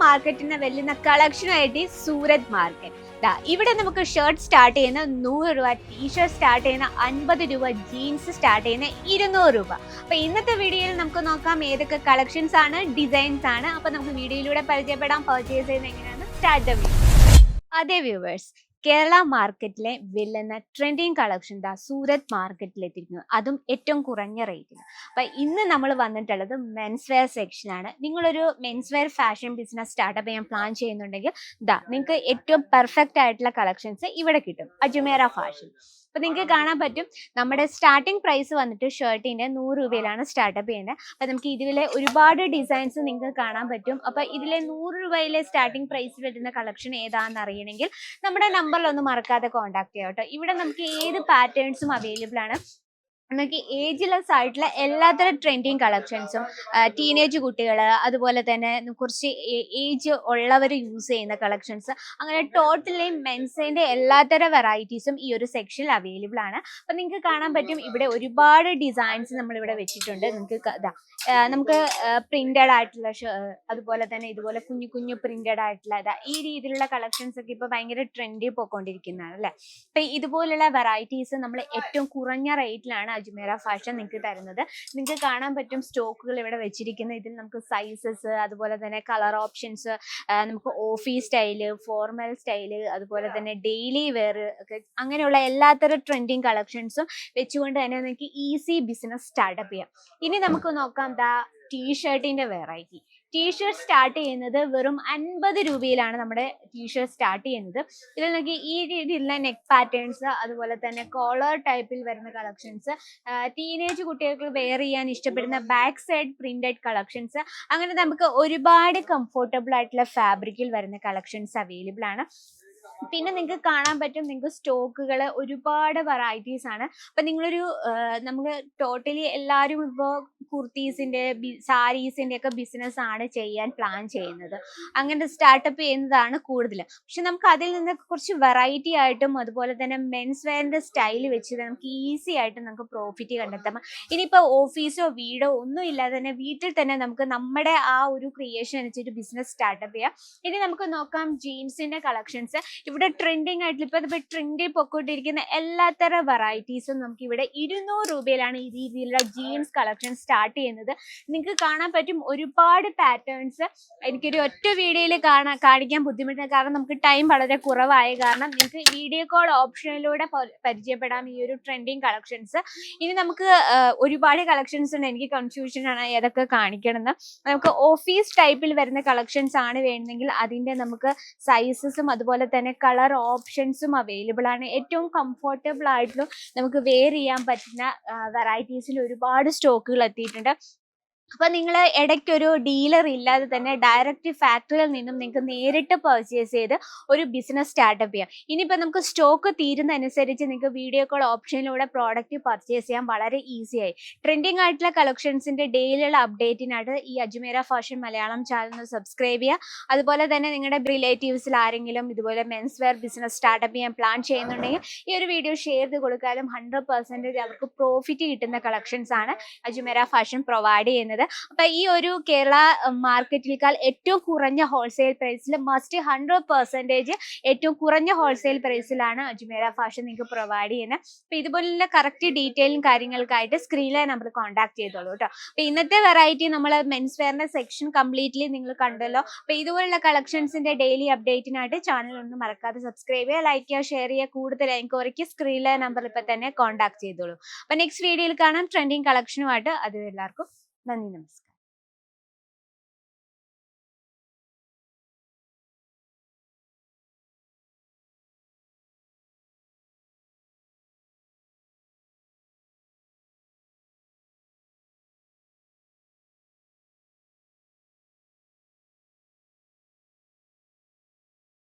മാർക്കറ്റിനെ വെല്ലുന്ന കളക്ഷനായിട്ട് സൂരത് മാർക്കറ്റ്. ഇവിടെ നമുക്ക് ഷർട്ട് സ്റ്റാർട്ട് ചെയ്യുന്ന 100 രൂപ, ടീഷർട്ട് സ്റ്റാർട്ട് ചെയ്യുന്ന 50 രൂപ, ജീൻസ് സ്റ്റാർട്ട് ചെയ്യുന്ന 200 രൂപ. അപ്പൊ ഇന്നത്തെ വീഡിയോയിൽ നമുക്ക് നോക്കാം ഏതൊക്കെ കളക്ഷൻസ് ആണ്, ഡിസൈൻസ് ആണ്. അപ്പൊ നമുക്ക് വീഡിയോയിലൂടെ പരിചയപ്പെടാം പർച്ചേസ് ചെയ്യുന്നത് എങ്ങനെയാണ്. Start the video. അതെ വ്യൂവേഴ്സ്, കേരള മാർക്കറ്റിലെ വെല്ലുന്ന ട്രെൻഡിങ് കളക്ഷൻ സൂരത് മാർക്കറ്റിൽ എത്തിയിരിക്കുന്നു, അതും ഏറ്റവും കുറഞ്ഞ റേറ്റിൽ. അപ്പൊ ഇന്ന് നമ്മൾ വന്നിട്ടുള്ളത് മെൻസ് വെയർ സെക്ഷൻ ആണ്. നിങ്ങളൊരു men's wear fashion business startup ചെയ്യാൻ പ്ലാൻ ചെയ്യുന്നുണ്ടെങ്കിൽ നിങ്ങൾക്ക് ഏറ്റവും പെർഫെക്റ്റ് ആയിട്ടുള്ള കളക്ഷൻസ് ഇവിടെ കിട്ടും, അജ്മേര ഫാഷൻ. അപ്പൊ നിങ്ങൾക്ക് കാണാൻ പറ്റും നമ്മുടെ സ്റ്റാർട്ടിംഗ് പ്രൈസ് വന്നിട്ട് ഷർട്ടിന്റെ 100 രൂപയിലാണ് സ്റ്റാർട്ടപ്പ് ചെയ്യുന്നത്. അപ്പൊ നമുക്ക് ഇതിലെ ഒരുപാട് ഡിസൈൻസ് നിങ്ങൾക്ക് കാണാൻ പറ്റും. അപ്പൊ ഇതിലെ 100 രൂപയിലെ സ്റ്റാർട്ടിംഗ് പ്രൈസ് വരുന്ന കളക്ഷൻ ഏതാണെന്ന് അറിയണമെങ്കിൽ നമ്മുടെ നമ്പറിലൊന്നും മറക്കാതെ കോൺടാക്ട് ചെയ്യാം കേട്ടോ. ഇവിടെ നമുക്ക് ഏത് പാറ്റേൺസും അവൈലബിൾ ആണ്. നമുക്ക് ഏജ്ലെസ് ആയിട്ടുള്ള എല്ലാത്തരം ട്രെൻഡിങ് കളക്ഷൻസും, ടീനേജ് കുട്ടികൾ, അതുപോലെ തന്നെ കുറച്ച് ഏജ് ഉള്ളവർ യൂസ് ചെയ്യുന്ന കളക്ഷൻസ്, അങ്ങനെ ടോട്ടലി മെൻസിന്റെ എല്ലാത്തരം വെറൈറ്റീസും ഈ ഒരു സെക്ഷനിൽ അവൈലബിൾ ആണ്. അപ്പൊ നിങ്ങൾക്ക് കാണാൻ പറ്റും ഇവിടെ ഒരുപാട് ഡിസൈൻസ് നമ്മളിവിടെ വെച്ചിട്ടുണ്ട്. നമുക്ക് പ്രിന്റഡ് ആയിട്ടുള്ള, അതുപോലെ തന്നെ ഇതുപോലെ കുഞ്ഞു കുഞ്ഞു പ്രിന്റഡ് ആയിട്ടുള്ള ഈ രീതിയിലുള്ള കളക്ഷൻസ് ഒക്കെ ഇപ്പൊ ഭയങ്കര ട്രെൻഡി പോയിക്കൊണ്ടിരിക്കുന്നതാണ് അല്ലെ. അപ്പൊ ഇതുപോലുള്ള വെറൈറ്റീസ് നമ്മൾ ഏറ്റവും കുറഞ്ഞ റേറ്റിലാണ് അജ്മേര ഫാഷൻ നിങ്ങൾക്ക് തരുന്നത്. നിങ്ങൾക്ക് കാണാൻ പറ്റും സ്റ്റോക്കുകൾ ഇവിടെ വെച്ചിരിക്കുന്നത്. ഇതിൽ നമുക്ക് സൈസസ്, അതുപോലെ തന്നെ കളർ ഓപ്ഷൻസ്, നമുക്ക് ഓഫീസ് സ്റ്റൈല്, ഫോർമൽ സ്റ്റൈല്, അതുപോലെ തന്നെ ഡെയിലി വെയർ ഒക്കെ, അങ്ങനെയുള്ള എല്ലാത്തരം ട്രെൻഡിങ് കളക്ഷൻസും വെച്ചുകൊണ്ട് തന്നെ നിങ്ങൾക്ക് ഈസി ബിസിനസ് സ്റ്റാർട്ടപ്പ് ചെയ്യാം. ഇനി നമുക്ക് നോക്കാം ടീഷർട്ടിന്റെ വെറൈറ്റി. ടീഷർട്ട് സ്റ്റാർട്ട് ചെയ്യുന്നത് വെറും 50 രൂപയിലാണ് നമ്മുടെ ടീഷർട്ട് സ്റ്റാർട്ട് ചെയ്യുന്നത്. ഇതിൽ നമുക്ക് ഈ രീതിയിലുള്ള നെക്ക് പാറ്റേൺസ്, അതുപോലെ തന്നെ കോളർ ടൈപ്പിൽ വരുന്ന കളക്ഷൻസ്, ടീനേജ് കുട്ടികൾക്ക് വെയർ ചെയ്യാൻ ഇഷ്ടപ്പെടുന്ന ബാക്ക് സൈഡ് പ്രിന്റഡ് കളക്ഷൻസ്, അങ്ങനെ നമുക്ക് ഒരുപാട് കംഫർട്ടബിൾ ആയിട്ടുള്ള ഫാബ്രിക്കിൽ വരുന്ന കളക്ഷൻസ് അവൈലബിൾ ആണ്. പിന്നെ നിങ്ങൾക്ക് കാണാൻ പറ്റും, നിങ്ങൾക്ക് സ്റ്റോക്കുകൾ ഒരുപാട് വെറൈറ്റീസ് ആണ്. അപ്പൊ നിങ്ങളൊരു നമുക്ക് ടോട്ടലി എല്ലാവരും ഇപ്പോൾ കുർത്തീസിന്റെ, സാരീസിന്റെ ഒക്കെ ബിസിനസ് ആണ് ചെയ്യാൻ പ്ലാൻ ചെയ്യുന്നത്, അങ്ങനെ സ്റ്റാർട്ടപ്പ് ചെയ്യുന്നതാണ് കൂടുതൽ. പക്ഷെ നമുക്ക് അതിൽ നിന്ന് കുറച്ച് വെറൈറ്റി ആയിട്ടും, അതുപോലെ തന്നെ മെൻസ് വെയറിന്റെ സ്റ്റൈൽ വെച്ച് നമുക്ക് ഈസി ആയിട്ട് നമുക്ക് പ്രോഫിറ്റ് കണ്ടെത്താം. ഇനിയിപ്പോൾ ഓഫീസോ വീടോ ഒന്നും ഇല്ലാതെ തന്നെ വീട്ടിൽ തന്നെ നമുക്ക് നമ്മുടെ ആ ഒരു ക്രിയേഷൻ അനുസരിച്ച് ബിസിനസ് സ്റ്റാർട്ടപ്പ് ചെയ്യാം. ഇനി നമുക്ക് നോക്കാം ജീൻസിന്റെ കളക്ഷൻസ്. ഇവിടെ ട്രെൻഡിങ് ആയിട്ടുള്ള ഇപ്പൊ ട്രെൻഡിൽ പൊക്കോട്ടിരിക്കുന്ന എല്ലാത്തരം വെറൈറ്റീസും നമുക്ക് ഇവിടെ 200 രൂപയിലാണ് ഈ രീതിയിലുള്ള ജീൻസ് കളക്ഷൻ സ്റ്റാർട്ട് ചെയ്യുന്നത്. നിങ്ങൾക്ക് കാണാൻ പറ്റും ഒരുപാട് പാറ്റേൺസ്. എനിക്കൊരു ഒറ്റ വീഡിയോയിൽ കാണിക്കാൻ ബുദ്ധിമുട്ടാണ്, കാരണം നമുക്ക് ടൈം വളരെ കുറവായ കാരണം നിങ്ങൾക്ക് വീഡിയോ കോൾ ഓപ്ഷനിലൂടെ പരിചയപ്പെടാം ഈ ഒരു ട്രെൻഡിങ് കളക്ഷൻസ്. ഇനി നമുക്ക് ഒരുപാട് കളക്ഷൻസ് ഉണ്ട്, എനിക്ക് കൺഫ്യൂഷൻ ആണ് ഏതൊക്കെ കാണിക്കണമെന്ന്. നമുക്ക് ഓഫീസ് ടൈപ്പിൽ വരുന്ന കളക്ഷൻസ് ആണ് വേണമെങ്കിൽ അതിന്റെ നമുക്ക് സൈസസും അതുപോലെ തന്നെ കളർ ഓപ്ഷൻസും അവൈലബിൾ ആണ്. ഏറ്റവും കംഫർട്ടബിൾ ആയിട്ടുള്ള നമുക്ക് വെയർ ചെയ്യാൻ പറ്റുന്ന വെറൈറ്റീസിൽ ഒരുപാട് സ്റ്റോക്കുകൾ എത്തിയിട്ടുണ്ട്. അപ്പൊ നിങ്ങൾ ഇടയ്ക്കൊരു ഡീലർ ഇല്ലാതെ തന്നെ ഡയറക്റ്റ് ഫാക്ടറിയിൽ നിന്നും നിങ്ങൾക്ക് നേരിട്ട് പർച്ചേസ് ചെയ്ത് ഒരു ബിസിനസ് സ്റ്റാർട്ടപ്പ് ചെയ്യാം. ഇനിയിപ്പോ നമുക്ക് സ്റ്റോക്ക് തീരുന്ന അനുസരിച്ച് നിങ്ങൾക്ക് വീഡിയോ കോൾ ഓപ്ഷനിലൂടെ പ്രോഡക്റ്റ് പർച്ചേസ് ചെയ്യാൻ വളരെ ഈസിയായി. ട്രെൻഡിങ് ആയിട്ടുള്ള കളക്ഷൻസിന്റെ ഡെയിലിയുള്ള അപ്ഡേറ്റിനായിട്ട് ഈ Ajmera fashion Malayalam channel subscribe ചെയ്യുക. അതുപോലെ തന്നെ നിങ്ങളുടെ റിലേറ്റീവ്സിൽ ആരെങ്കിലും ഇതുപോലെ മെൻസ് വെയർ ബിസിനസ് സ്റ്റാർട്ടപ്പ് ചെയ്യാൻ പ്ലാൻ ചെയ്യുന്നുണ്ടെങ്കിൽ ഈ ഒരു വീഡിയോ ഷെയർ ചെയ്ത് കൊടുക്കാനും 100% അവർക്ക് പ്രോഫിറ്റ് കിട്ടുന്ന കളക്ഷൻസ് ആണ് അജ്മേര ഫാഷൻ പ്രൊവൈഡ് ചെയ്യുന്നത്. അപ്പൊ ഈ ഒരു കേരള മാർക്കറ്റിലേക്കാൾ ഏറ്റവും കുറഞ്ഞ ഹോൾസെയിൽ പ്രൈസിൽ മസ്റ്റ് 100% ഏറ്റവും കുറഞ്ഞ ഹോൾസെയിൽ പ്രൈസിലാണ് അജ്മേര ഫാഷൻ നിങ്ങൾക്ക് പ്രൊവൈഡ് ചെയ്യുന്നത്. അപ്പൊ ഇതുപോലുള്ള കറക്റ്റ് ഡീറ്റെയിലും കാര്യങ്ങൾക്കായിട്ട് സ്ക്രീനിലെ നമ്പർ കോൺടാക്ട് ചെയ്തോളൂ കേട്ടോ. അപ്പൊ ഇന്നത്തെ വെറൈറ്റി നമ്മൾ മെൻസ് വെയറിന്റെ സെക്ഷൻ കംപ്ലീറ്റ്ലി നിങ്ങൾ കണ്ടല്ലോ. അപ്പൊ ഇതുപോലുള്ള കളക്ഷൻസിന്റെ ഡെയിലി അപ്ഡേറ്റിനായിട്ട് ചാനൽ ഒന്നും മറക്കാതെ സബ്സ്ക്രൈബ് ചെയ്യുക, ലൈക്ക് ചെയ്യുക, ഷെയർ ചെയ്യുക. കൂടുതൽ എൻക്വയറിക്ക് സ്ക്രീനിലെ നമ്പർ ഇപ്പൊ തന്നെ കോൺടാക്ട് ചെയ്തോളൂ. അപ്പൊ നെക്സ്റ്റ് വീഡിയോയിൽ കാണാം ട്രെൻഡിങ് കളക്ഷനുമായിട്ട്. അത് എല്ലാവർക്കും നന്ദി, നമസ്കാരം.